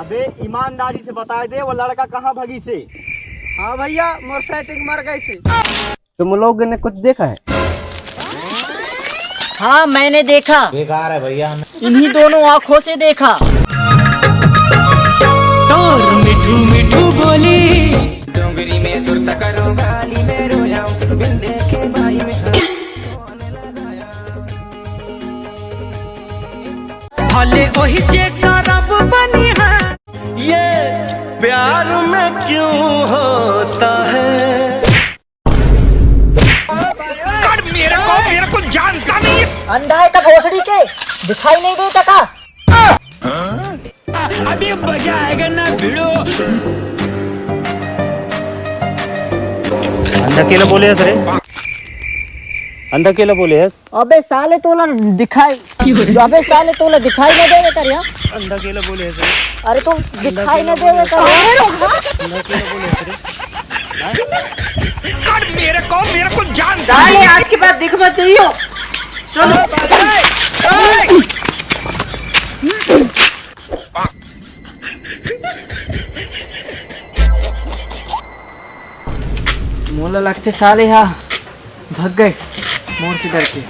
अबे ईमानदारी से बता दे वो लड़का कहाँ भगी से। हाँ भैया मोटरसाइकिल मर गई से। तुम लोग ने कुछ देखा है? हाँ मैंने देखा। बेकार है भैया, इन्हीं दोनों आँखों से देखा। तोर मिठू मिठू बोली डोंगरी में सुरता करो गाली में रोयाऊं बिन देखे भाई में भले वही जे करब बनी है। ये प्यार में क्यों होता है? मेरे को जानता नहीं। अंधा है का भोसड़ी के दिखाई नहीं देता का? अभी मजा आएगा ना भिड़ो। अंधा केला बोले हस रे, अंधा केला बोले हस। अबे साले तोला दिखाई न देवे कर यार। अंधा केला बोले हस रे, अरे तू दिखाई न देवे कर यार। अंधा केला बोले हस रे। मेरे को जान साले आज के बाद दिख मत जाइयो। चलो मोला लगते साले यहाँ भग गए मोर से डर के।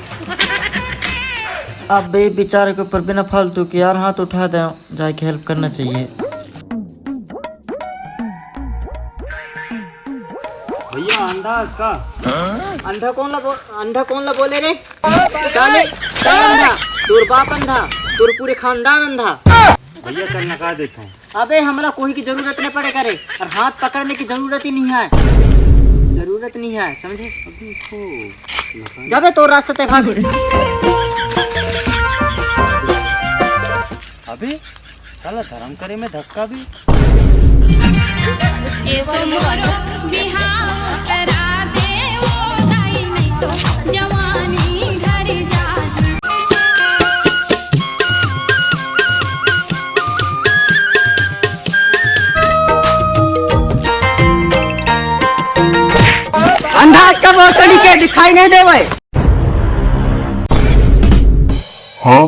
अब बे बेचारे के ऊपर बिना फालतू के यार हाथ उठा दे, जाके हेल्प करना चाहिए। भैया अंधा इसका। अंधा कौन ला बोले रे? साले अंधा, तोर बाप अंधा, तोर पूरे खानदान अंधा। भैया चल नका देता हूँ। अबे हमरा कोई की जरूरत नहीं पड़े करे और हाथ पकड़ने की जरूरत ही नहीं है, जरूरत नहीं है समझे? जबे तो रास्ते ते भाग। अबे साला धर्म करे में धक्का भी। जवानी घर जा। अंधास का भोसड़ी के दिखाई नहीं देवे। हाँ?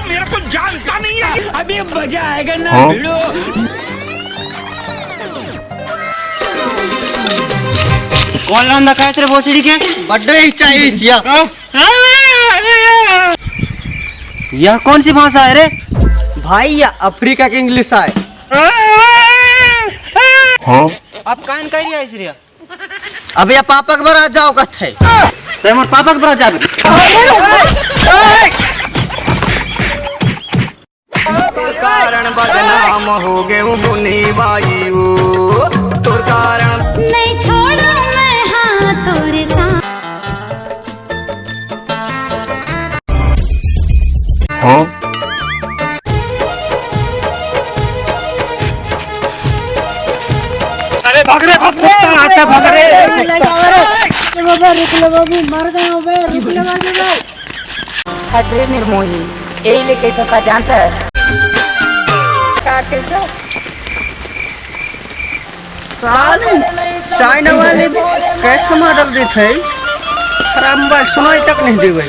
मेरे को जानता नहीं है। अभी मजा आएगा ना भिड़ो। कौन अंधा खाए तेरे भोसड़ी के? बर्थडे ही चाहिए जिया। यह कौन सी भाषा है रे? भाई या अफ्रीका की इंग्लिश है। हाँ? आप कान कह रिया इसरिया? अब ये पापा के बरा जाओ कथे। तो हमारे पापा के पास जाबे। कारण बदनाम हो गए मुनी बाई तोर कारण नहीं छोड़ा मैं हाँ तोरे साथ। हाँ? अरे भाग रे, भाग रे। बाबा रुक लो बाबू, मर गए हो बे, रुक लो बाबू। हटे निर्मोही, यही लेके तो का जानता है। काटे जाओ। साले चाइना वाले कैसे मॉडल दी थे? खराब मोबाइल सुनाई तक नहीं देवे।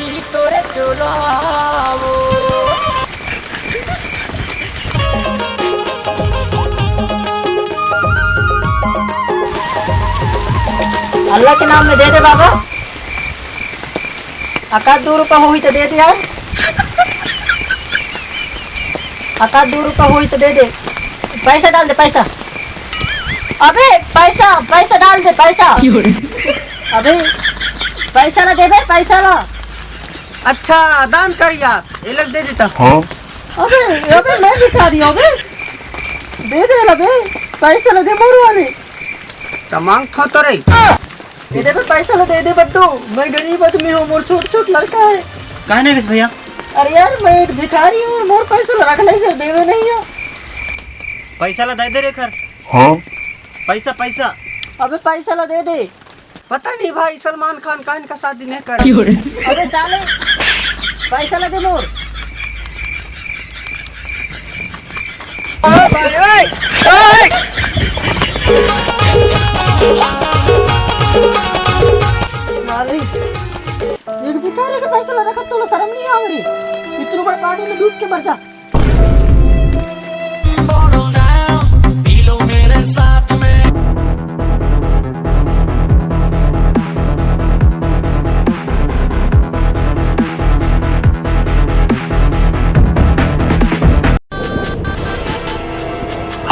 अल्लाह के नाम में दे दे बाबा। अकाद 2 रुपया हुई तो दे दे यार। अकाद 2 रुपया हुई तो दे दे। पैसा डाल दे पैसा। अबे पैसा डाल दे पैसा। अबे पैसा ला दे बे, पैसा ला। अच्छा दान करियास ये लग दे देता। हाँ? अबे मैं भिखारी हूँ बे। दे दे ला बे, पैसा ला दे मोरू वाले। तमांग थो तो रे। दे दे बे पैसा ला, दे दे बड्डू। मैं गरीब आदमी हूँ, मोर छोट लड़का है। कहने किस भैया? अरे यार मैं एक भिखारी हूँ, मोर पैसा ला रख ले से देवे नहीं हो। पैसा ला दे दे रे खर। हाँ? पैसा अबे पैसा ला दे दे। पता नहीं भाई सलमान खान का इनका शादी नहीं कर। अबे साले पैसा ला दे मोर। साले एक भिखारी का पैसा ला रखा, तो शर्म नहीं आ रही? इतने बड़े पानी में डूब के मर जा।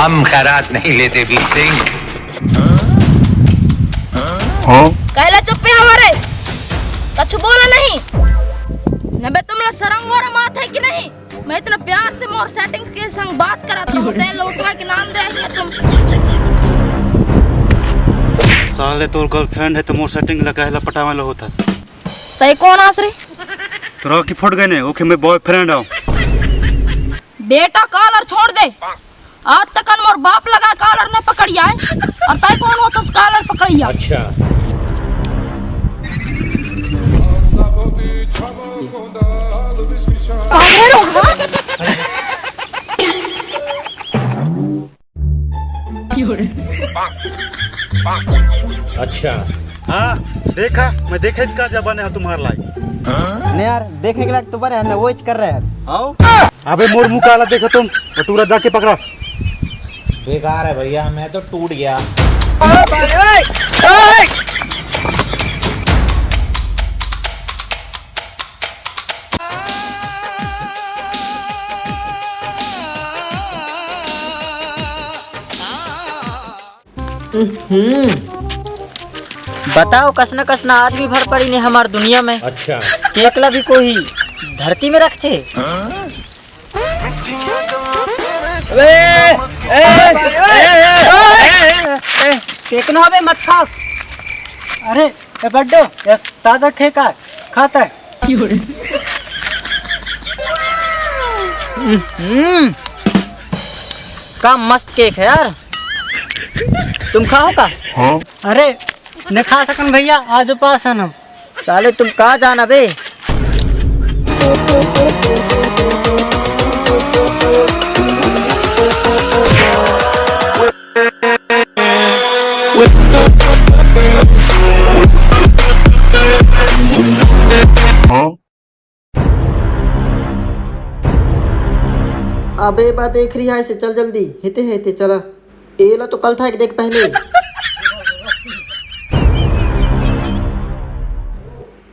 हम खैरात नहीं लेते बीर सिंह। कहला चुप है हमारे कछु बोला नहीं नबे तुमला सरंग वारा मात है कि नहीं। मैं इतना प्यार से मोर सेटिंग के संग बात कराता हूँ ते लौटा के नाम दे है तुम। साले तोर गर्लफ्रेंड है तो मोर सेटिंग लगा पटावा लो होता तय कौन आसरे तोरा की फट गए ने ओके मैं बॉयफ्रेंड हूं। बेटा कॉलर छोड़ दे आज तक मोर बाप लगा कॉलर ने पकड़िया है और तय कौन होता कॉलर पकड़िया। अच्छा अच्छा हाँ देखा मैं देखे का जबान है तुम्हारे लायक नहीं यार देखने के लायक तो बड़े हैं ना वो कर रहे हैं। आओ अबे मोर मुंह काला देखो तुम बटूरा जाके पकड़ा। बेकार है भैया, मैं तो टूट गया। बताओ कसना कसना आज भी भर पड़ी ने हमार दुनिया में। अच्छा केकला भी कोई धरती में रखते। केकनो हवे मत खा। अरे ए बड्डो यस ताजा खेका खाता है। का मस्त केक है यार तुम खाओ का। हाँ? अरे न खा सकन भैया आज उपास है ना। साले तुम कहाँ जाना बे। अबे बा देख रही है इसे चल जल्दी हिते चला एला तो कल था एक देख पहले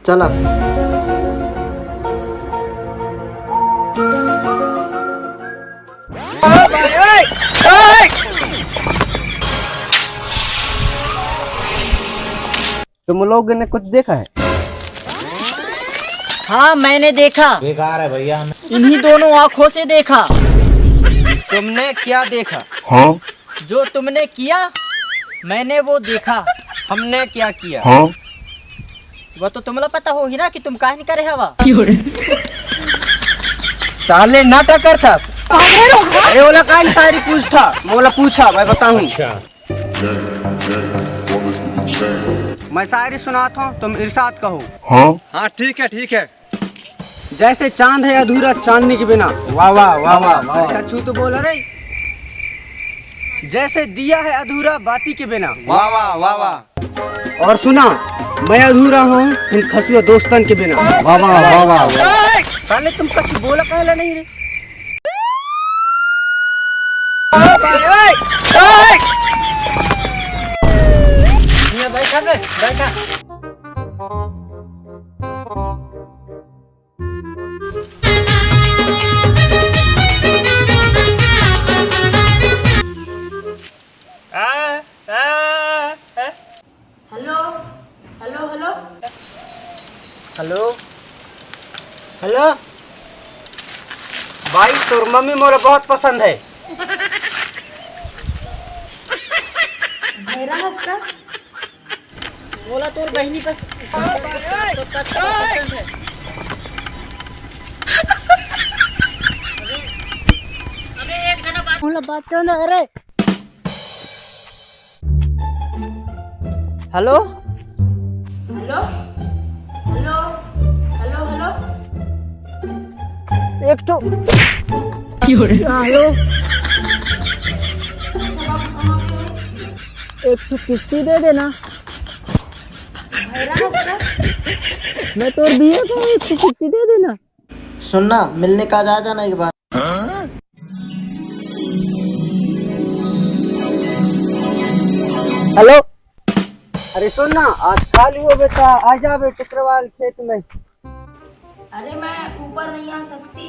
चला। तुम लोग ने कुछ देखा है? हाँ मैंने देखा। बेकार है भैया, इन्हीं दोनों आँखों से देखा। तुमने क्या देखा? हाँ? जो तुमने किया मैंने वो देखा। हमने क्या किया? हाँ? वो तो तुम्हें पता हो ही ना कि तुम काहे नहीं करे हवा। साले नाटक कर था। अरे ओला काहे सारी पूछता मोला पूछा मैं बताऊं। अच्छा मैं शायरी सुनाता हूँ तुम इरशाद कहो। हाँ ठीक है जैसे चांद है अधूरा चांदनी के बिना। वाह वाह वाह वाह कछू तो बोल रहे। जैसे दिया है अधूरा बाती के बिना। वाह वाह वाह वाह। और सुना मैं अधूरा हूँ इन खसुआ दोस्तन के बिना। वाह वाह वाह वाह। साले तुम कछ बोला कहला नहीं रे। बैठा हेलो हेलो भाई तोर मम्मी मोला बहुत पसंद है। बोला तोर बहनी पर बात करो ना। अरे hello hello hello hello hello एक तो हेलो एक तो किस्ती दे देना। मैं तो दिए को एक तो किस्ती दे देना। सुनना मिलने का जा जाना एक बार। हेलो अरे सुन ना आज खाली हो बेटा आ जा बे टुकरवाल खेत में। अरे मैं ऊपर नहीं आ सकती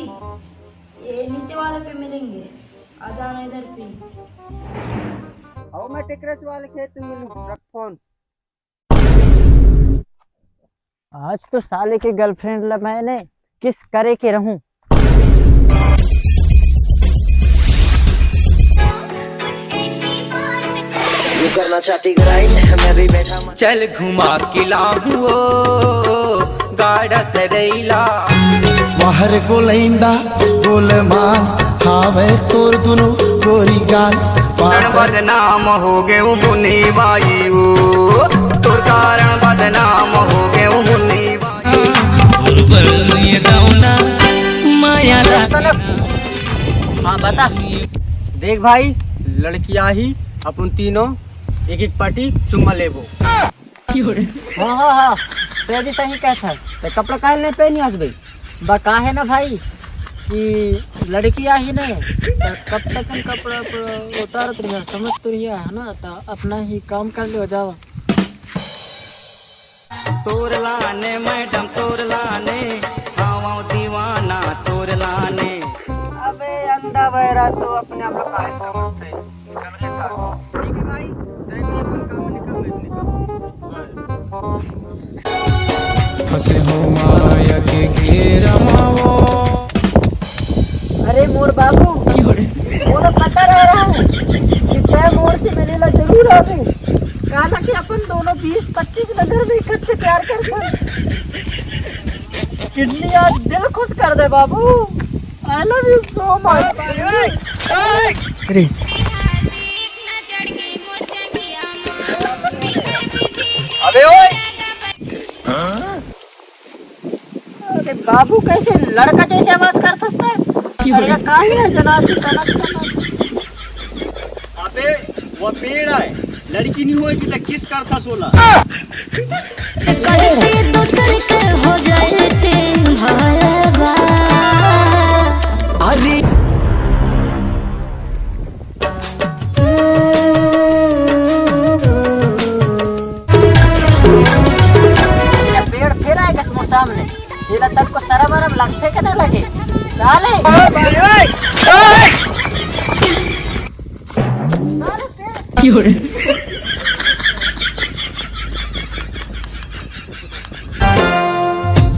ये नीचे वाले पे मिलेंगे आ जाना इधर पी। आओ मैं टिकरच वाले खेत में रख फोन। आज तो साले के गर्लफ्रेंड ला मैंने किस करे के रहूं। करना चाहती ग्राइंड मैं भी बैठा चल घुमा के लाहू गाड़ा सरैला बाहर गोलैंदा गोलमान हावे तोर दुनु गोरी गाल बदनाम हो गए मुन्नी बाई तोर कारण बदनाम हो गए मुन्नी माया। हाँ बता। देख भाई लड़कियां ही अपन तीनों एक एक पार्टी चुम्मा लेबो। हाँ तो भी सही कहता। तो कपड़ा काहे नहीं पहनी हस भाई? बका है ना भाई कि लड़कियां ही नहीं तो कब तक हम कपड़ा उतारत रहिए समझ तो रहिए है ना, तो अपना ही काम कर लो जाओ। तोर लाने मैडम तोर लाने हवा दीवाना तोर लाने। अबे अंधा बहरा तो अपने आप लोग काहे समझते हैं? निकल ले साथ। ठीक है भाई, टाइम में अपन काम निकल। फसे हो माया के घेरा मावो। अरे मोर बाबू वो तो पता रह रहा हूँ कि तय मोर से मिलेला जरूर आबू। कहा कि अपन दोनों 20-25 नजर में इकट्ठे प्यार करते कितनी आज दिल खुश कर दे बाबू। I love you so much. अरे अबे ओए अरे बाबू कैसे लड़का जैसे आवाज करता है? अरे काहे है जनाती कनक। अबे वो पेड़ है, लड़की नहीं होगी तो किस करता सोला। करते दूसर के हो जाते भरवा। अरे पेड़ फिर आएगा तुम्हारे सामने, ये तब को शर्म वरम लगते के ना लगे साले।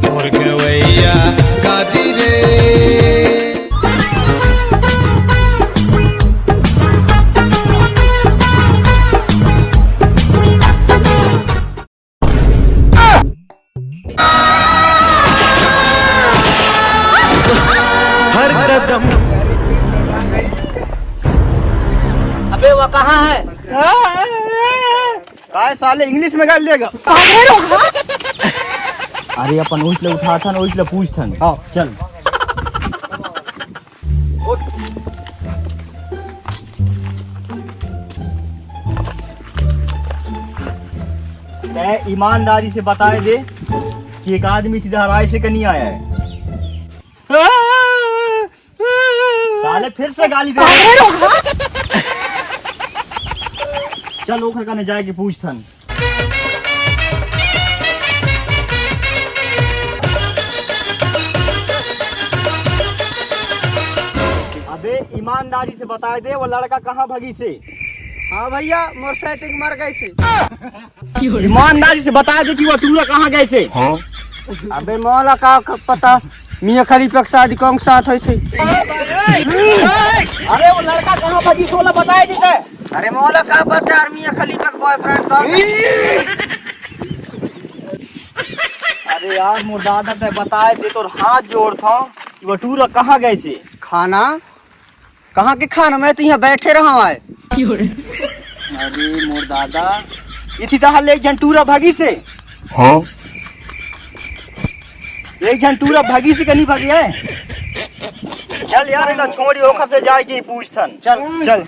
और गवैया गाती रे हर कदम। अबे वो कहाँ है? काय साले इंग्लिश में कर लेगा। अरे अपन उसले उठा था ना उसले पूछ था। हाँ चल। मैं ईमानदारी से बताए दे कि एक आदमी सीधा राय से कहीं आया है। साले फिर से गाली दे। चल ओखर कने जाए के पूछथन। अबे ईमानदारी से बताए दे वो लड़का कहाँ भगी से? हाँ भैया मोर सेटिंग मर गई से। ईमानदारी से बता दे कि वो टूरा कहाँ गए से? हाँ? अबे मौला का पता मियां खलीफा के शादी कौन साथ है से? अरे वो लड़का कहाँ भगी सोला बताए दे। अरे मौला का पता यार मियां खलीफा का बॉयफ्रेंड कौन? अरे यार मोर दादा ते बताए दे तो हाथ जोड़ था कि वो टूरा कहाँ गए से? खाना कहाँ के खाना? मैं तो यहाँ बैठे रहा है। अरे मोर दादा इसी तरह ले जन टूरा भागी से। हाँ एक जन टूरा भागी से कहीं भागी है। चल यार इला छोड़ी ओखर से जाए के पूछथन। चल चल।